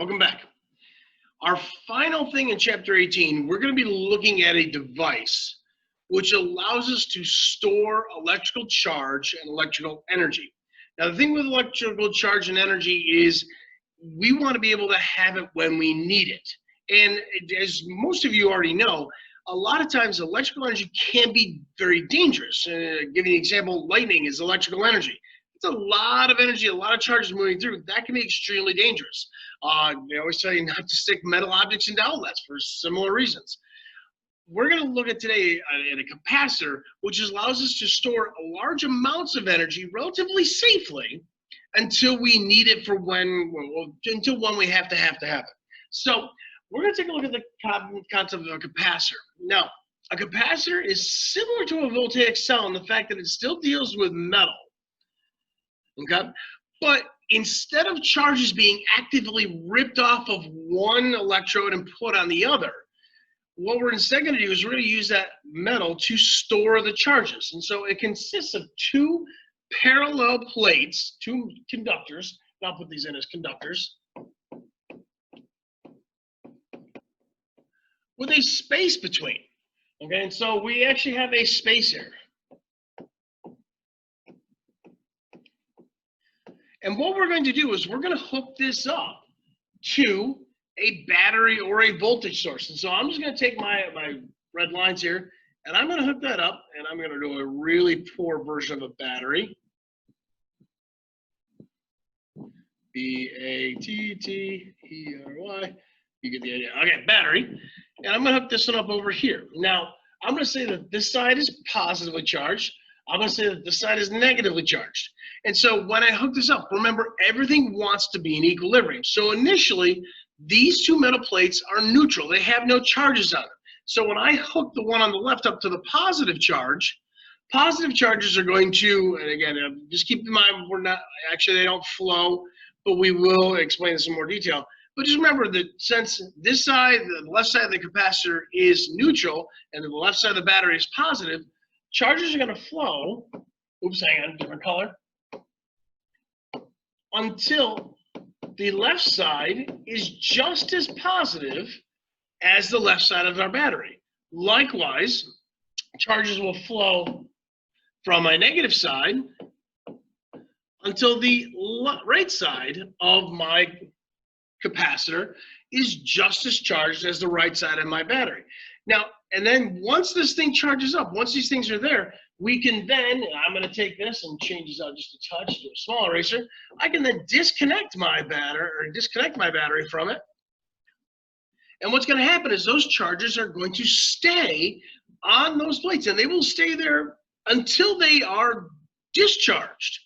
welcome back. Our final thing in Chapter 18, we're going to be looking at a device which allows us to store electrical charge and electrical energy. Now, the thing with electrical charge and energy is we want to be able to have it when we need it. And as most of you already know, a lot of times electrical energy can be very dangerous. Give you an example, lightning is electrical energy. It's a lot of energy, a lot of charges moving through. That can be extremely dangerous. They always tell you not to stick metal objects into outlets for similar reasons. We're going to look at today at a capacitor, which allows us to store large amounts of energy relatively safely until we need it for until when we have to have it. So we're going to take a look at the concept of a capacitor. Now, a capacitor is similar to a voltaic cell in the fact that it still deals with metal. Okay? But instead of charges being actively ripped off of one electrode and put on the other, what we're instead going to do is we're going to use that metal to store the charges. And so it consists of two parallel plates, two conductors. I'll put these in as conductors, with a space between. Okay, and so we actually have a space here. And what we're going to do is we're going to hook this up to a battery or a voltage source. And so I'm just going to take my red lines here, and I'm going to hook that up, and I'm going to do a really poor version of a battery. B-A-T-T-E-R-Y. You get the idea. Okay, battery. And I'm going to hook this one up over here. Now, I'm going to say that this side is positively charged. I'm going to say that this side is negatively charged. And so when I hook this up, remember, everything wants to be in equilibrium. So initially, these two metal plates are neutral. They have no charges on them. So when I hook the one on the left up to the positive charges are going to, and again, just keep in mind, they don't flow, but we will explain this in more detail. But just remember that since this side, the left side of the capacitor is neutral, and the left side of the battery is positive, charges are going to flow, oops, hang on, different color, until the left side is just as positive as the left side of our battery. Likewise, charges will flow from my negative side until the right side of my capacitor is just as charged as the right side of my battery. Now, and then once this thing charges up, once these things are there, we can then, I'm going to take this and change this out just a touch to a small eraser. I can then disconnect my battery from it. And what's going to happen is those charges are going to stay on those plates, and they will stay there until they are discharged.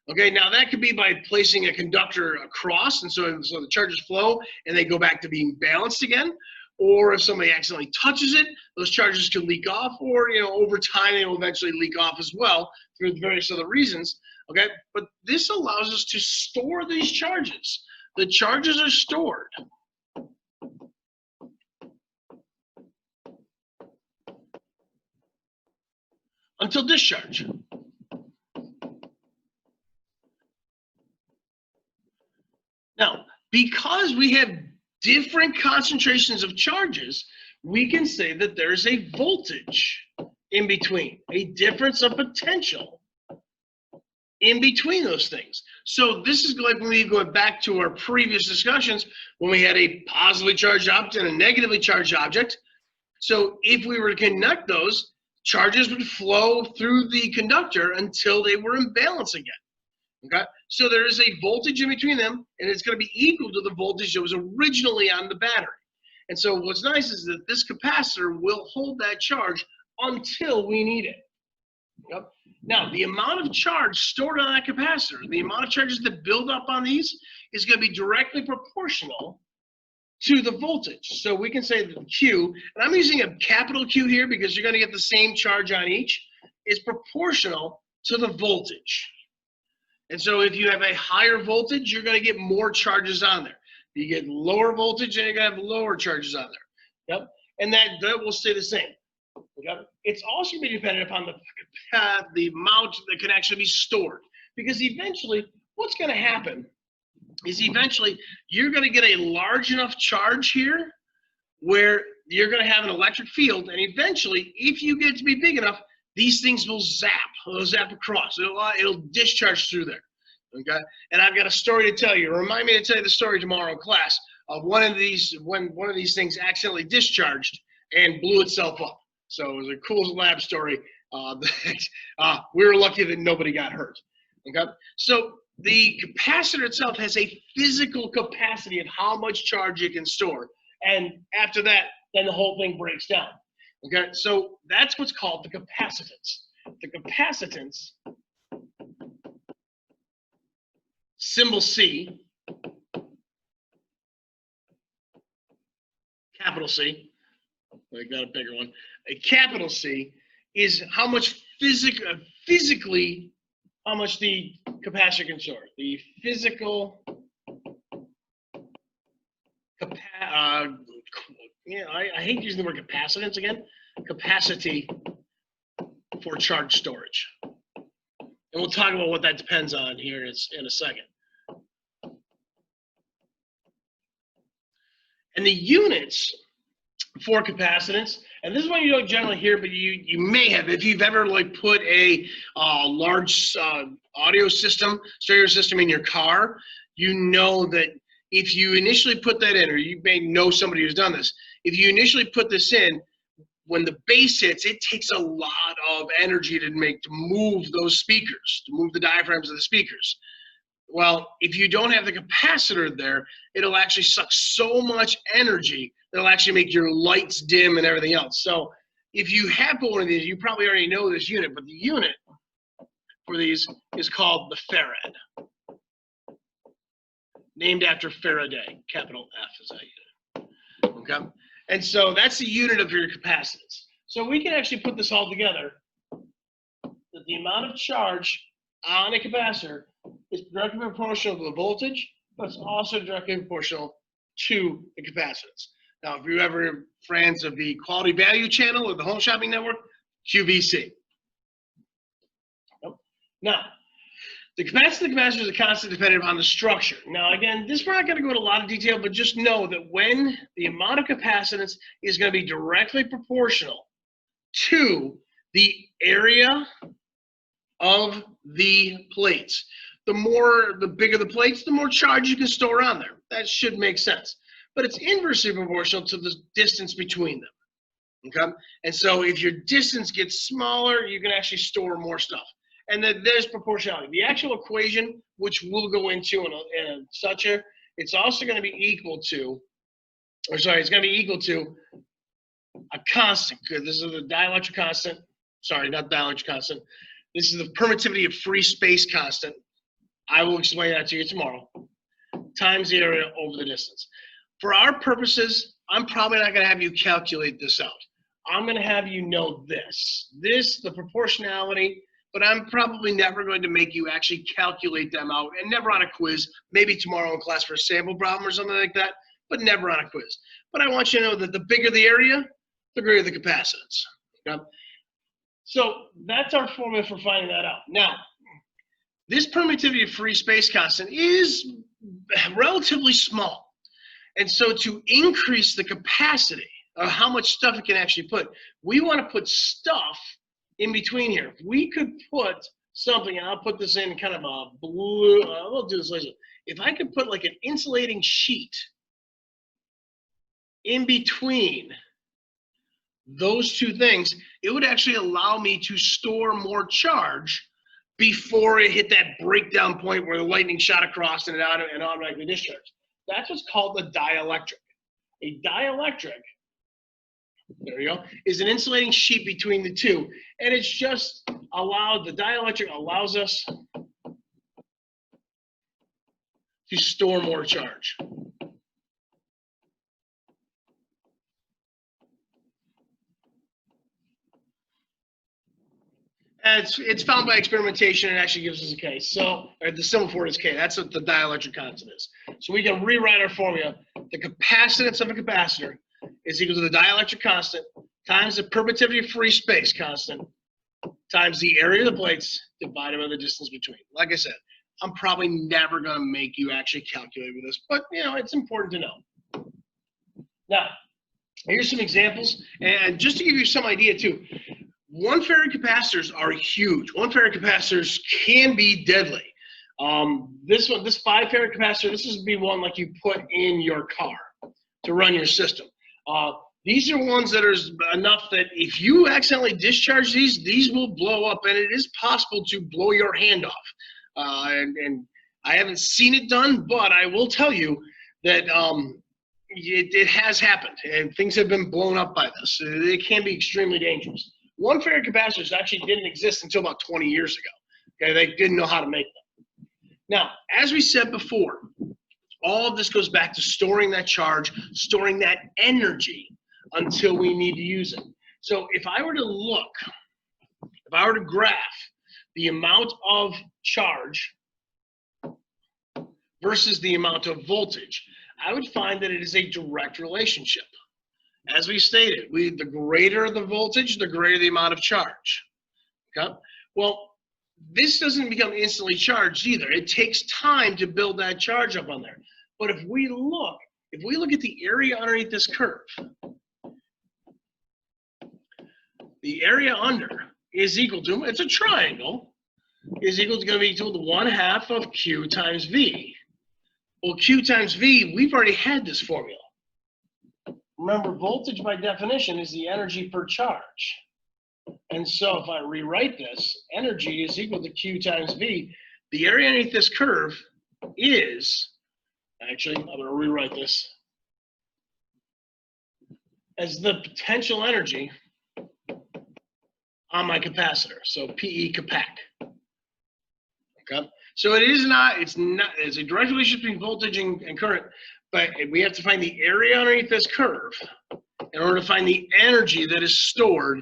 Okay, now that could be by placing a conductor across, and so the charges flow and they go back to being balanced again. Or if somebody accidentally touches it, those charges can leak off, or over time they will eventually leak off as well through various other reasons. Okay, but this allows us to store these charges. The charges are stored until discharge. Now, because we have different concentrations of charges, we can say that there's a voltage in between, a difference of potential in between those things. So this is like when we go back to our previous discussions when we had a positively charged object and a negatively charged object. So if we were to connect those, charges would flow through the conductor until they were in balance again. Okay, so there is a voltage in between them, and it's going to be equal to the voltage that was originally on the battery. And so what's nice is that this capacitor will hold that charge until we need it. Yep. Now, the amount of charge stored on that capacitor, the amount of charges that build up on these, is going to be directly proportional to the voltage. So we can say that the Q, and I'm using a capital Q here because you're going to get the same charge on each, is proportional to the voltage. And so if you have a higher voltage, you're going to get more charges on there. You get lower voltage, and you're going to have lower charges on there. Yep. And that will stay the same. Yep. It's also going to be dependent upon the amount that can actually be stored. Because eventually, what's going to happen is eventually you're going to get a large enough charge here where you're going to have an electric field, and eventually, if you get to be big enough, these things will zap. They'll zap across. It'll discharge through there. Okay? And I've got a story to tell you. Remind me to tell you the story tomorrow in class of when one of these things accidentally discharged and blew itself up. So it was a cool lab story. We were lucky that nobody got hurt. Okay? So the capacitor itself has a physical capacity of how much charge it can store. And after that, then the whole thing breaks down. Okay, so that's what's called the capacitance. The capacitance, symbol C, capital C, I got a bigger one, a capital C is how much physically, how much the capacitor can store. The physical I hate using the word capacitance again. Capacity for charge storage. And we'll talk about what that depends on here in a second. And the units for capacitance, and this is one you don't generally hear, but you may have, if you've ever like put a large audio system, stereo system in your car, you know that if you initially put that in, or you may know somebody who's done this, if you initially put this in, when the bass hits, it takes a lot of energy to move those speakers, to move the diaphragms of the speakers. Well, if you don't have the capacitor there, it'll actually suck so much energy that it'll actually make your lights dim and everything else. So if you have put one of these, you probably already know this unit, but the unit for these is called the farad, named after Faraday, capital F is that unit. Okay? And so that's the unit of your capacitance. So we can actually put this all together, that the amount of charge on a capacitor is directly proportional to the voltage, but it's also directly proportional to the capacitance. Now, if you're ever friends of the Quality Value channel or the Home Shopping Network, QVC. Now, the capacitor is a constant dependent on the structure. Now, again, this we're not going to go into a lot of detail, but just know that when the amount of capacitance is going to be directly proportional to the area of the plates. The bigger the plates, the more charge you can store on there. That should make sense. But it's inversely proportional to the distance between them. Okay? And so if your distance gets smaller, you can actually store more stuff. And then there's proportionality. The actual equation, which we'll go into in such a, it's also going to be equal to, it's going to be equal to a constant. This is the dielectric constant. Sorry, not dielectric constant. This is the permittivity of free space constant. I will explain that to you tomorrow. Times the area over the distance. For our purposes, I'm probably not going to have you calculate this out. I'm going to have you know this, the proportionality, but I'm probably never going to make you actually calculate them out, and never on a quiz, maybe tomorrow in class for a sample problem or something like that, but never on a quiz. But I want you to know that the bigger the area, the greater the capacitance. Okay? So that's our formula for finding that out. Now, this permittivity of free space constant is relatively small. And so to increase the capacity of how much stuff it can actually put, we want to put stuff in between here. If we could put something, and I'll put this in kind of a blue, we'll do this later. If I could put like an insulating sheet in between those two things, it would actually allow me to store more charge before it hit that breakdown point where the lightning shot across and it automatically discharged. That's what's called the dielectric. A dielectric, there we go, is an insulating sheet between the two. And it's just allowed, the dielectric allows us to store more charge. And it's found by experimentation and actually gives us a K. So, the symbol for it is K. That's what the dielectric constant is. So we can rewrite our formula. The capacitance of a capacitor is equal to the dielectric constant times the permittivity of free space constant times the area of the plates divided by the distance between. Like I said, I'm probably never going to make you actually calculate with this, but you know, it's important to know. Now, here's some examples, and just to give you some idea too, 1 farad capacitors are huge. 1 farad capacitors can be deadly. This 5 farad capacitor, this would be one like you put in your car to run your system. These are ones that are enough that if you accidentally discharge these will blow up, and it is possible to blow your hand off. And I haven't seen it done, but I will tell you that it has happened, and things have been blown up by this. It can be extremely dangerous. 1 farad capacitors actually didn't exist until about 20 years ago. Okay, they didn't know how to make them. Now, as we said before, all of this goes back to storing that charge, storing that energy until we need to use it. So if I were to look, if I were to graph the amount of charge versus the amount of voltage, I would find that it is a direct relationship. As we stated, the greater the voltage, the greater the amount of charge. Okay? Well, this doesn't become instantly charged either. It takes time to build that charge up on there. But if we look at the area underneath this curve, the area under is equal to, it's a triangle, is equal to, going to be equal to 1/2 of Q times V. Well, Q times V, we've already had this formula. Remember, voltage by definition is the energy per charge. And so if I rewrite this, energy is equal to Q times V. The area underneath this curve is, actually, I'm going to rewrite this as the potential energy on my capacitor. So PE capac. Okay. So it's a direct relationship between voltage and current, but we have to find the area underneath this curve in order to find the energy that is stored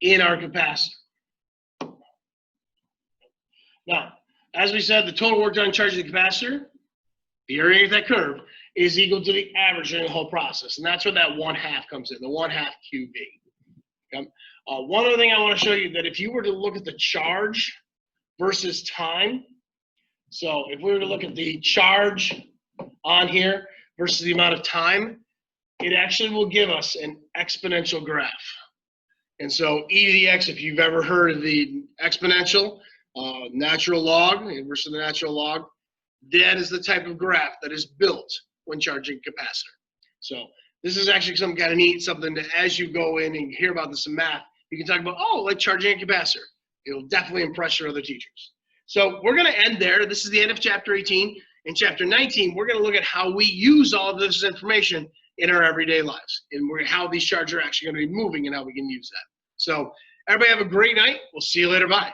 in our capacitor. Now, as we said, the total work done charging the capacitor, the area underneath that curve, is equal to the average during the whole process. And that's where that 1/2 comes in, the 1/2 QV. Okay? One other thing I want to show you, that if you were to look at the charge versus time, so if we were to look at the charge on here versus the amount of time, it actually will give us an exponential graph. And so e to the x, if you've ever heard of the exponential, natural log versus the natural log, that is the type of graph that is built when charging a capacitor. So this is actually something kind of neat, something that as you go in and hear about this in math, you can talk about, oh, like charging a capacitor. It'll definitely impress your other teachers. So we're going to end there. This is the end of Chapter 18. In Chapter 19, we're going to look at how we use all of this information in our everyday lives, and how these charges are actually going to be moving and how we can use that. So everybody have a great night. We'll see you later. Bye.